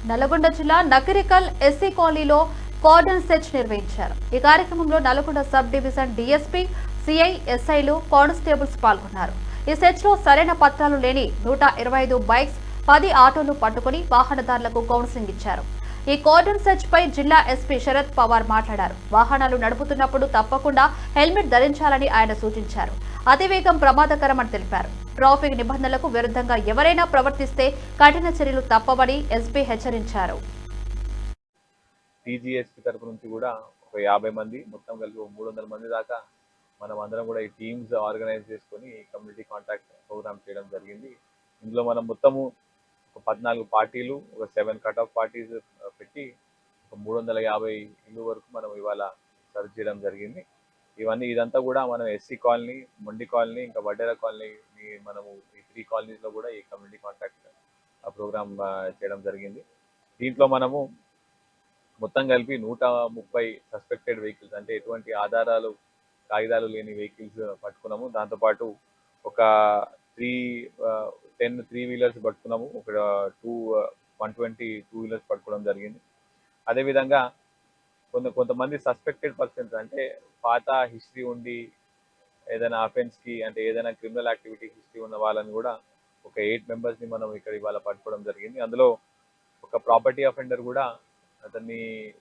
నల్గొండ జిల్లా నకరికల్ ఎస్సీ కాలనీలో cordon search నిర్వహించారు. ఈ కార్యక్రమంలో Nalgonda sub division DSP, CI, ఎస్ఐలు, కానిస్టేబుల్స్ పాల్గొన్నారు. ఈ సెర్చ్ లో సరైన పత్రాలు లేని 125 బైక్స్, 10 ఆటోలు పట్టుకుని వాహనదారులకు కౌన్సిలింగ్ ఇచ్చారు. ఈ కార్డన్ సెర్చ్ పై జిల్లా ఎస్పీ శరత్ పవార్ మాట్లాడారు. వాహనాలు నడుపుతున్నప్పుడు తప్పకుండా హెల్మెట్ ధరించాలని ఆయన సూచించారు. అతివేగం ప్రమాదకరమని తెలిపారు. ట్రాఫిక్ నిబంధనలకు విరుద్ధంగా ఎవరైనా ప్రవర్తిస్తే కఠిన చర్యలు తప్పవని ఎస్పీ హెచ్చరించారు. టీజీఎస్పీ తరపు నుంచి కూడా ఒక 50 మంది, మొత్తం కలిపి 300 మంది దాకా మనం అందరం కూడా ఈ టీమ్స్ ఆర్గనైజ్ చేసుకొని కమ్యూనిటీ కాంటాక్ట్ ప్రోగ్రామ్ చేయడం జరిగింది. ఇందులో మనం మొత్తము ఒక 14 పార్టీలు, ఒక 7 కట్ ఆఫ్ పార్టీస్ పెట్టి ఒక 350 ఇల్లు వరకు మనం ఇవాళ సర్చ్ చేయడం జరిగింది. ఇదంతా కూడా మనం ఎస్సీ కాలనీ, మొండి కాలనీ, ఇంకా వడ్డెర కాలనీ, మనము ఈ 3 కాలనీస్లో కూడా ఈ కమ్యూనిటీ కాంటాక్ట్ ప్రోగ్రామ్ చేయడం జరిగింది. దీంట్లో మనము మొత్తం కలిపి 130 సస్పెక్టెడ్ వెహికల్స్, అంటే ఎటువంటి ఆధారాలు, కాగితాలు లేని వెహికల్స్ పట్టుకున్నాము. దాంతోపాటు ఒక 10 3-వీలర్స్ పట్టుకున్నాము, ఒక 120 2-వీలర్స్ పట్టుకోవడం జరిగింది. అదేవిధంగా కొంతమంది సస్పెక్టెడ్ పర్సన్స్, అంటే పాత హిస్టరీ ఉండి ఏదైనా అఫెన్స్కి, అంటే ఏదైనా క్రిమినల్ యాక్టివిటీ హిస్టరీ ఉన్న వాళ్ళని కూడా ఒక 8 మెంబర్స్ని మనం ఇక్కడ ఇవాళ పట్టుకోవడం జరిగింది. అందులో ఒక ప్రాపర్టీ అఫెండర్ కూడా అతన్ని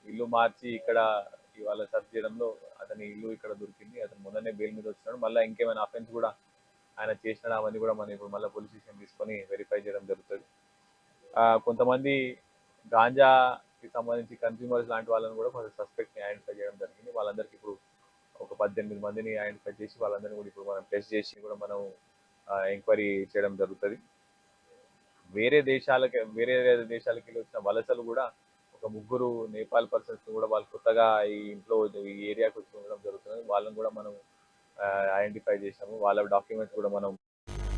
ఇల్లు మార్చి ఇక్కడ ఇవాళ సర్చ్ చేయడంలో అతని ఇల్లు ఇక్కడ దొరికింది. అతను మొన్ననే బెయిల్ మీద వచ్చినాడు. మళ్ళీ ఇంకేమైనా అఫెన్స్ కూడా ఆయన చేసినాడు, అవన్నీ కూడా మనం ఇప్పుడు మళ్ళీ పోలీస్ స్టేషన్ తీసుకొని వెరిఫై చేయడం జరుగుతుంది. కొంతమంది గాంజాకి సంబంధించి కన్స్యూమర్స్ లాంటి వాళ్ళని కూడా కొంచెం సస్పెక్ట్ని ఐడెంటిఫై చేయడం జరిగింది. వాళ్ళందరికీ ఇప్పుడు ఒక 18 మందిని ఐడెంటిఫై చేసి వాళ్ళందరినీ కూడా ఇప్పుడు మనం టెస్ట్ చేసి కూడా మనం ఎంక్వైరీ చేయడం జరుగుతుంది. వేరే దేశాలకి వచ్చిన వలసలు కూడా ఒక 3 నేపాల్ పర్సన్స్ కూడా వాళ్ళు కొత్తగా ఈ ఇంట్లో ఈ ఏరియాకి వచ్చి ఉండడం జరుగుతుంది. వాళ్ళని కూడా మనం ఐడెంటిఫై చేసాము. వాళ్ళ డాక్యుమెంట్స్ కూడా మనం